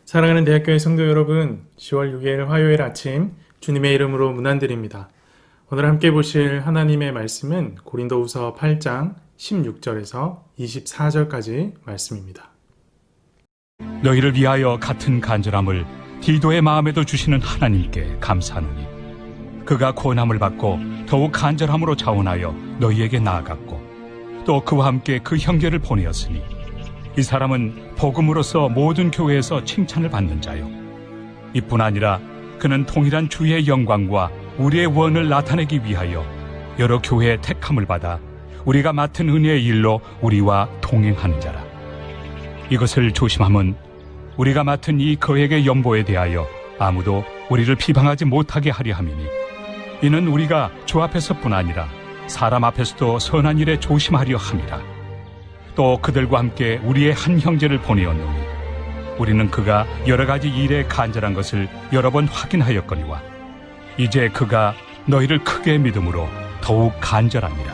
사랑하는 대학교의 성도 여러분, 10월 6일 화요일 아침 주님의 이름으로 문안드립니다. 오늘 함께 보실 하나님의 말씀은 고린도후서 8장 16절에서 24절까지 말씀입니다. 너희를 위하여 같은 간절함을 디도의 마음에도 주시는 하나님께 감사하노니 그가 고난을 받고 더욱 간절함으로 자원하여 너희에게 나아갔고 또 그와 함께 그 형제를 보내었으니 이 사람은 복음으로서 모든 교회에서 칭찬을 받는 자요 이뿐 아니라 그는 통일한 주의 영광과 우리의 원을 나타내기 위하여 여러 교회의 택함을 받아 우리가 맡은 은혜의 일로 우리와 동행하는 자라. 이것을 조심함은 우리가 맡은 이 거액의 연보에 대하여 아무도 우리를 비방하지 못하게 하려 함이니 이는 우리가 주 앞에서뿐 아니라 사람 앞에서도 선한 일에 조심하려 함이라. 또 그들과 함께 우리의 한 형제를 보내었노니 우리는 그가 여러 가지 일에 간절한 것을 여러 번 확인하였거니와 이제 그가 너희를 크게 믿음으로 더욱 간절하니라.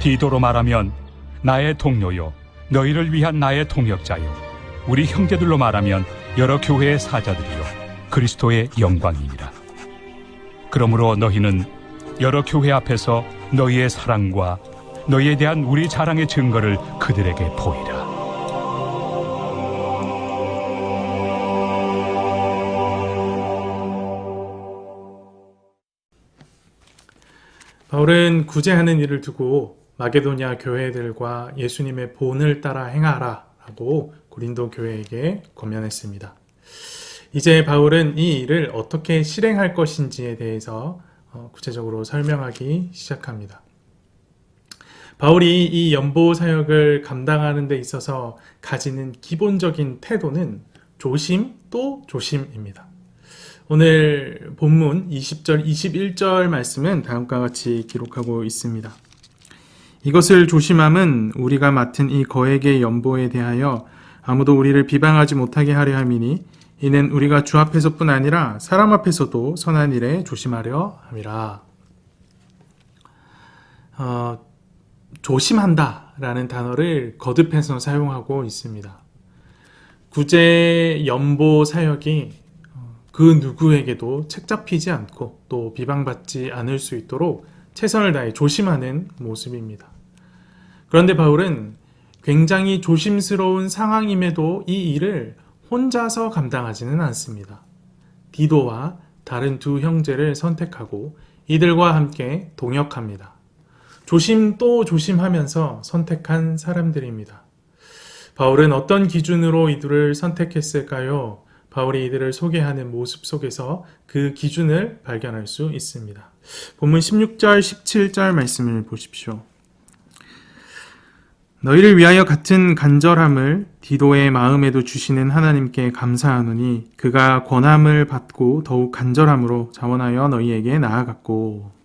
디도로 말하면 나의 동료요 너희를 위한 나의 동역자요 우리 형제들로 말하면 여러 교회의 사자들이요 그리스도의 영광이니라. 그러므로 너희는 여러 교회 앞에서 너희의 사랑과 너희에 대한 우리 자랑의 증거를 그들에게 보이라. 바울은 구제하는 일을 두고 마게도냐 교회들과 예수님의 본을 따라 행하라 라고 고린도 교회에게 권면했습니다. 이제 바울은 이 일을 어떻게 실행할 것인지에 대해서 구체적으로 설명하기 시작합니다. 바울이 이 연보 사역을 감당하는 데 있어서 가지는 기본적인 태도는 조심 또 조심입니다. 오늘 본문 20절, 21절 말씀은 다음과 같이 기록하고 있습니다. 이것을 조심함은 우리가 맡은 이 거액의 연보에 대하여 아무도 우리를 비방하지 못하게 하려 함이니 이는 우리가 주 앞에서뿐 아니라 사람 앞에서도 선한 일에 조심하려 함이라. 조심한다 라는 단어를 거듭해서 사용하고 있습니다. 구제 연보 사역이 그 누구에게도 책잡히지 않고 또 비방받지 않을 수 있도록 최선을 다해 조심하는 모습입니다. 그런데 바울은 굉장히 조심스러운 상황임에도 이 일을 혼자서 감당하지는 않습니다. 디도와 다른 두 형제를 선택하고 이들과 함께 동역합니다. 조심 또 조심하면서 선택한 사람들입니다. 바울은 어떤 기준으로 이들을 선택했을까요? 바울이 이들을 소개하는 모습 속에서 그 기준을 발견할 수 있습니다. 본문 16절, 17절 말씀을 보십시오. 너희를 위하여 같은 간절함을 디도의 마음에도 주시는 하나님께 감사하노니 그가 권함을 받고 더욱 간절함으로 자원하여 너희에게 나아갔고.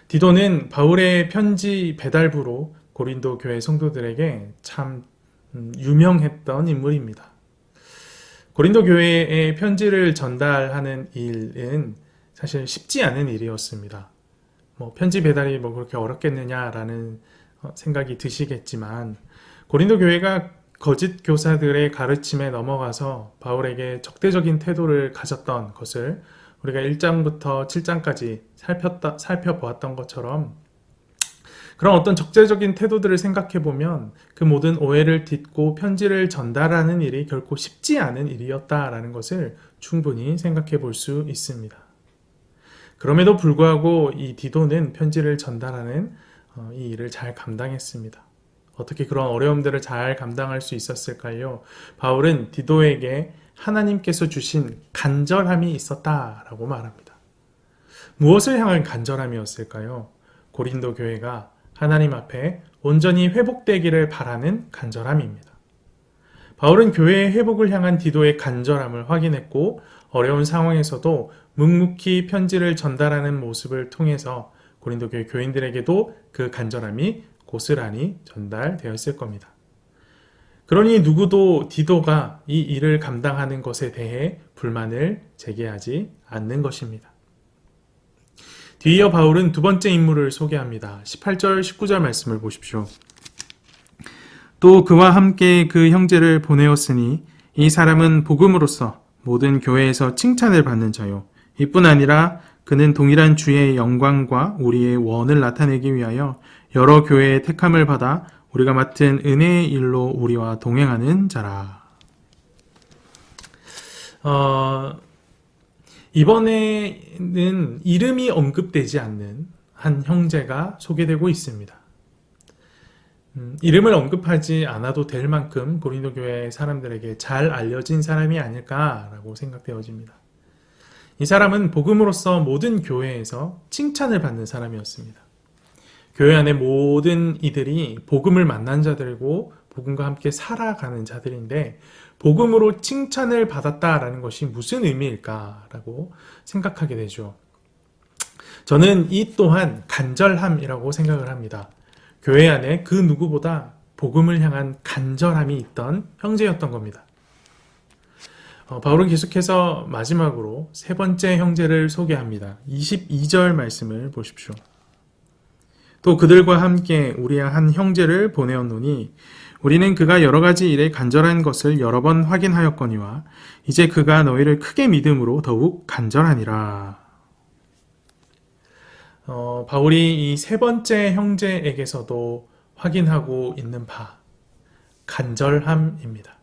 디도는 바울의 편지 배달부로 고린도 교회 성도들에게 참 유명했던 인물입니다. 고린도 교회에 편지를 전달하는 일은 사실 쉽지 않은 일이었습니다. 편지 배달이 그렇게 어렵겠느냐라는 생각이 드시겠지만 고린도 교회가 거짓 교사들의 가르침에 넘어가서 바울에게 적대적인 태도를 가졌던 것을 우리가 1장부터 7장까지 살펴보았던 것처럼 그런 어떤 적대적인 태도들을 생각해보면 그 모든 오해를 딛고 편지를 전달하는 일이 결코 쉽지 않은 일이었다라는 것을 충분히 생각해 볼 수 있습니다. 그럼에도 불구하고 이 디도는 편지를 전달하는 이 일을 잘 감당했습니다. 어떻게 그런 어려움들을 잘 감당할 수 있었을까요? 바울은 디도에게 하나님께서 주신 간절함이 있었다라고 말합니다. 무엇을 향한 간절함이었을까요? 고린도 교회가 하나님 앞에 온전히 회복되기를 바라는 간절함입니다. 바울은 교회의 회복을 향한 디도의 간절함을 확인했고 어려운 상황에서도 묵묵히 편지를 전달하는 모습을 통해서 고린도 교회 교인들에게도 그 간절함이 고스란히 전달되었을 겁니다. 그러니 누구도 디도가 이 일을 감당하는 것에 대해 불만을 제기하지 않는 것입니다. 뒤이어 바울은 두 번째 인물을 소개합니다. 18절, 19절 말씀을 보십시오. 또 그와 함께 그 형제를 보내었으니 이 사람은 복음으로써 모든 교회에서 칭찬을 받는 자요. 이뿐 아니라 그는 동일한 주의 영광과 우리의 원을 나타내기 위하여 여러 교회의 택함을 받아 우리가 맡은 은혜의 일로 우리와 동행하는 자라. 이번에는 이름이 언급되지 않는 한 형제가 소개되고 있습니다. 이름을 언급하지 않아도 될 만큼 고린도 교회 사람들에게 잘 알려진 사람이 아닐까라고 생각되어집니다. 이 사람은 복음으로써 모든 교회에서 칭찬을 받는 사람이었습니다. 교회 안의 모든 이들이 복음을 만난 자들이고 복음과 함께 살아가는 자들인데 복음으로 칭찬을 받았다라는 것이 무슨 의미일까라고 생각하게 되죠. 저는 이 또한 간절함이라고 생각을 합니다. 교회 안에 그 누구보다 복음을 향한 간절함이 있던 형제였던 겁니다. 바울은 계속해서 마지막으로 세 번째 형제를 소개합니다. 22절 말씀을 보십시오. 또 그들과 함께 우리의 한 형제를 보내었노니 우리는 그가 여러 가지 일에 간절한 것을 여러 번 확인하였거니와 이제 그가 너희를 크게 믿음으로 더욱 간절하니라. 바울이 이 세 번째 형제에게서도 확인하고 있는 바 간절함입니다.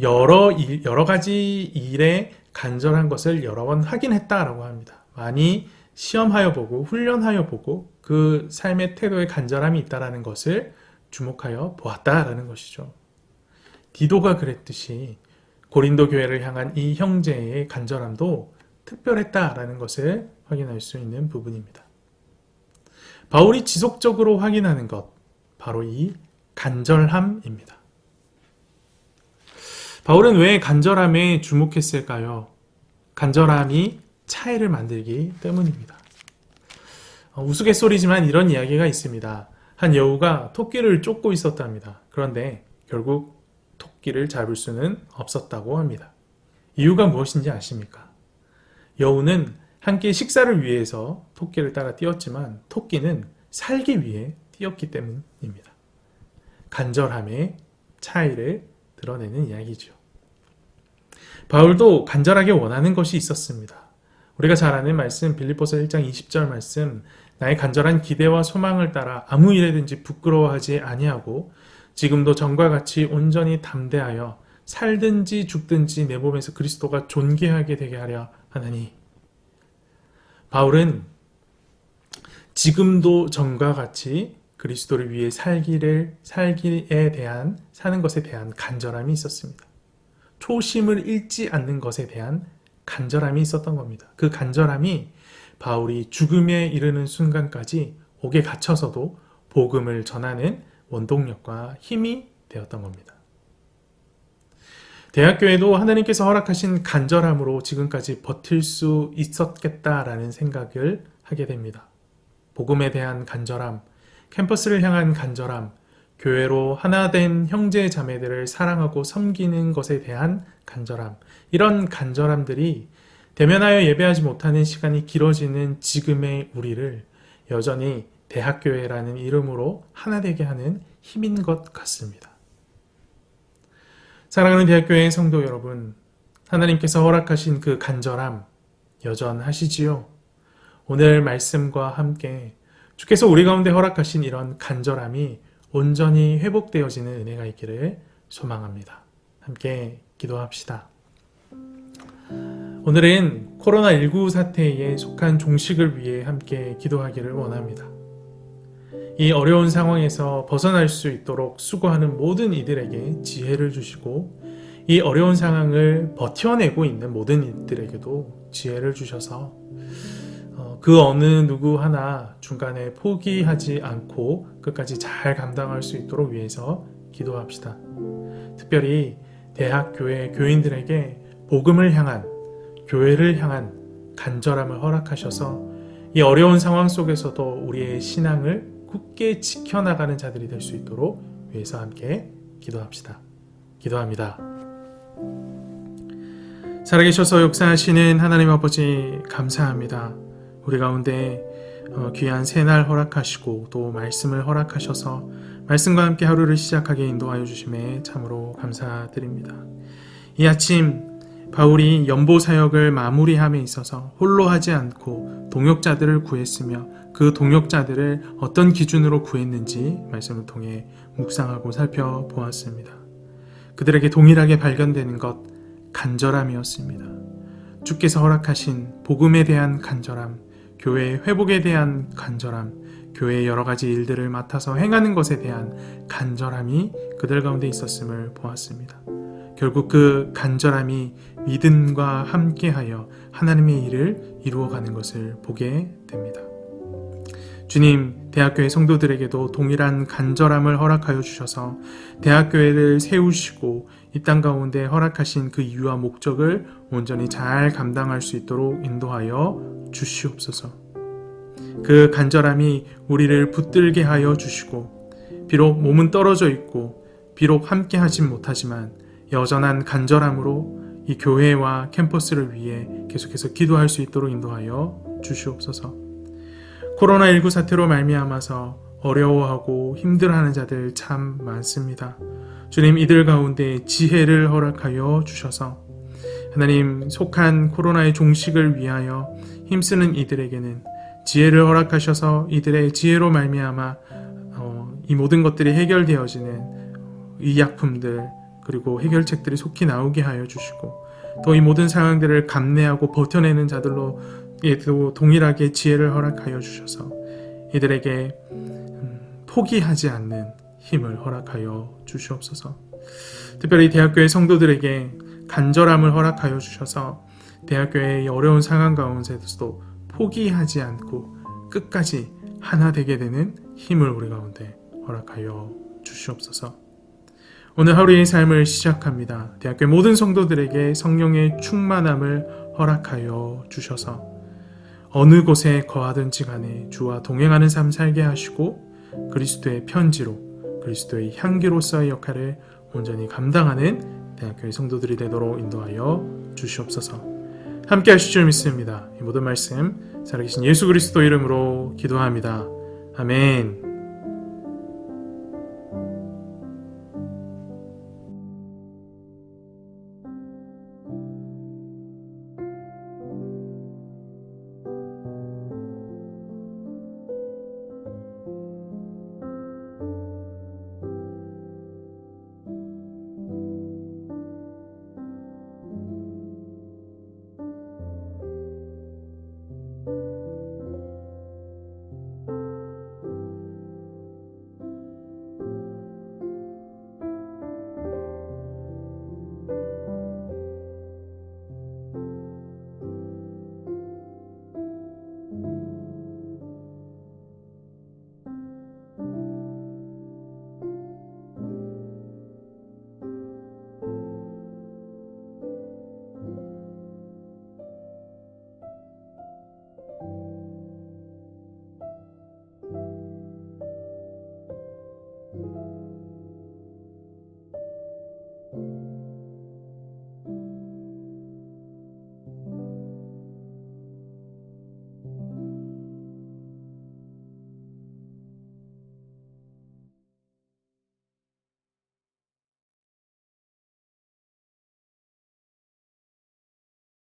여러 가지 일에 간절한 것을 여러 번 확인했다라고 합니다. 많이 시험하여 보고 훈련하여 보고 그 삶의 태도에 간절함이 있다라는 것을 주목하여 보았다라는 것이죠. 디도가 그랬듯이 고린도 교회를 향한 이 형제의 간절함도 특별했다라는 것을 확인할 수 있는 부분입니다. 바울이 지속적으로 확인하는 것, 바로 이 간절함입니다. 바울은 왜 간절함에 주목했을까요? 간절함이 차이를 만들기 때문입니다. 우스갯소리지만 이런 이야기가 있습니다. 한 여우가 토끼를 쫓고 있었답니다. 그런데 결국 토끼를 잡을 수는 없었다고 합니다. 이유가 무엇인지 아십니까? 여우는 함께 식사를 위해서 토끼를 따라 뛰었지만 토끼는 살기 위해 뛰었기 때문입니다. 간절함의 차이를 드러내는 이야기죠. 바울도 간절하게 원하는 것이 있었습니다. 우리가 잘 아는 말씀 빌립보서 1장 20절 말씀 나의 간절한 기대와 소망을 따라 아무 일에든지 부끄러워하지 아니하고 지금도 전과 같이 온전히 담대하여 살든지 죽든지 내 몸에서 그리스도가 존귀하게 되게 하려 하나니. 바울은 지금도 전과 같이 그리스도를 위해 살기에 대한 사는 것에 대한 간절함이 있었습니다. 초심을 잃지 않는 것에 대한 간절함이 있었던 겁니다. 그 간절함이 바울이 죽음에 이르는 순간까지 옥에 갇혀서도 복음을 전하는 원동력과 힘이 되었던 겁니다. 대학교에도 하나님께서 허락하신 간절함으로 지금까지 버틸 수 있었겠다라는 생각을 하게 됩니다. 복음에 대한 간절함, 캠퍼스를 향한 간절함, 교회로 하나 된 형제 자매들을 사랑하고 섬기는 것에 대한 간절함, 이런 간절함들이 대면하여 예배하지 못하는 시간이 길어지는 지금의 우리를 여전히 대학교회라는 이름으로 하나 되게 하는 힘인 것 같습니다. 사랑하는 대학교회 성도 여러분, 하나님께서 허락하신 그 간절함 여전하시지요? 오늘 말씀과 함께 주께서 우리 가운데 허락하신 이런 간절함이 온전히 회복되어지는 은혜가 있기를 소망합니다. 함께 기도합시다. 오늘은 코로나19 사태에 속한 종식을 위해 함께 기도하기를 원합니다. 이 어려운 상황에서 벗어날 수 있도록 수고하는 모든 이들에게 지혜를 주시고 이 어려운 상황을 버텨내고 있는 모든 이들에게도 지혜를 주셔서 그 어느 누구 하나 중간에 포기하지 않고 끝까지 잘 감당할 수 있도록 위해서 기도합시다. 특별히 대학 교회 교인들에게 복음을 향한, 교회를 향한 간절함을 허락하셔서 이 어려운 상황 속에서도 우리의 신앙을 굳게 지켜나가는 자들이 될 수 있도록 위해서 함께 기도합시다. 기도합니다. 살아계셔서 역사하시는 하나님 아버지 감사합니다. 우리 가운데 귀한 새날 허락하시고 또 말씀을 허락하셔서 말씀과 함께 하루를 시작하게 인도하여 주심에 참으로 감사드립니다. 이 아침 바울이 연보 사역을 마무리함에 있어서 홀로 하지 않고 동역자들을 구했으며 그 동역자들을 어떤 기준으로 구했는지 말씀을 통해 묵상하고 살펴보았습니다. 그들에게 동일하게 발견되는 것, 간절함이었습니다. 주께서 허락하신 복음에 대한 간절함, 교회의 회복에 대한 간절함, 교회의 여러 가지 일들을 맡아서 행하는 것에 대한 간절함이 그들 가운데 있었음을 보았습니다. 결국 그 간절함이 믿음과 함께하여 하나님의 일을 이루어가는 것을 보게 됩니다. 주님, 대학교의 성도들에게도 동일한 간절함을 허락하여 주셔서 대학교회를 세우시고 이 땅 가운데 허락하신 그 이유와 목적을 온전히 잘 감당할 수 있도록 인도하여 주시옵소서. 그 간절함이 우리를 붙들게 하여 주시고 비록 몸은 떨어져 있고 비록 함께 하진 못하지만 여전한 간절함으로 이 교회와 캠퍼스를 위해 계속해서 기도할 수 있도록 인도하여 주시옵소서. 코로나19 사태로 말미암아서 어려워하고 힘들어하는 자들 참 많습니다. 주님, 이들 가운데 지혜를 허락하여 주셔서 하나님, 속한 코로나의 종식을 위하여 힘쓰는 이들에게는 지혜를 허락하셔서 이들의 지혜로 말미암아 이 모든 것들이 해결되어지는 의약품들 그리고 해결책들이 속히 나오게 하여 주시고 또 이 모든 상황들을 감내하고 버텨내는 자들로 또 동일하게 지혜를 허락하여 주셔서 이들에게 포기하지 않는 힘을 허락하여 주시옵소서. 특별히 대학교의 성도들에게 간절함을 허락하여 주셔서 대학교의 어려운 상황 가운데서도 포기하지 않고 끝까지 하나 되게 되는 힘을 우리 가운데 허락하여 주시옵소서. 오늘 하루의 삶을 시작합니다. 대학교의 모든 성도들에게 성령의 충만함을 허락하여 주셔서 어느 곳에 거하든지 간에 주와 동행하는 삶 살게 하시고 그리스도의 편지로 그리스도의 향기로서의 역할을 온전히 감당하는 대학교의 성도들이 되도록 인도하여 주시옵소서. 함께 하실 줄 믿습니다. 이 모든 말씀 살아계신 예수 그리스도 이름으로 기도합니다. 아멘.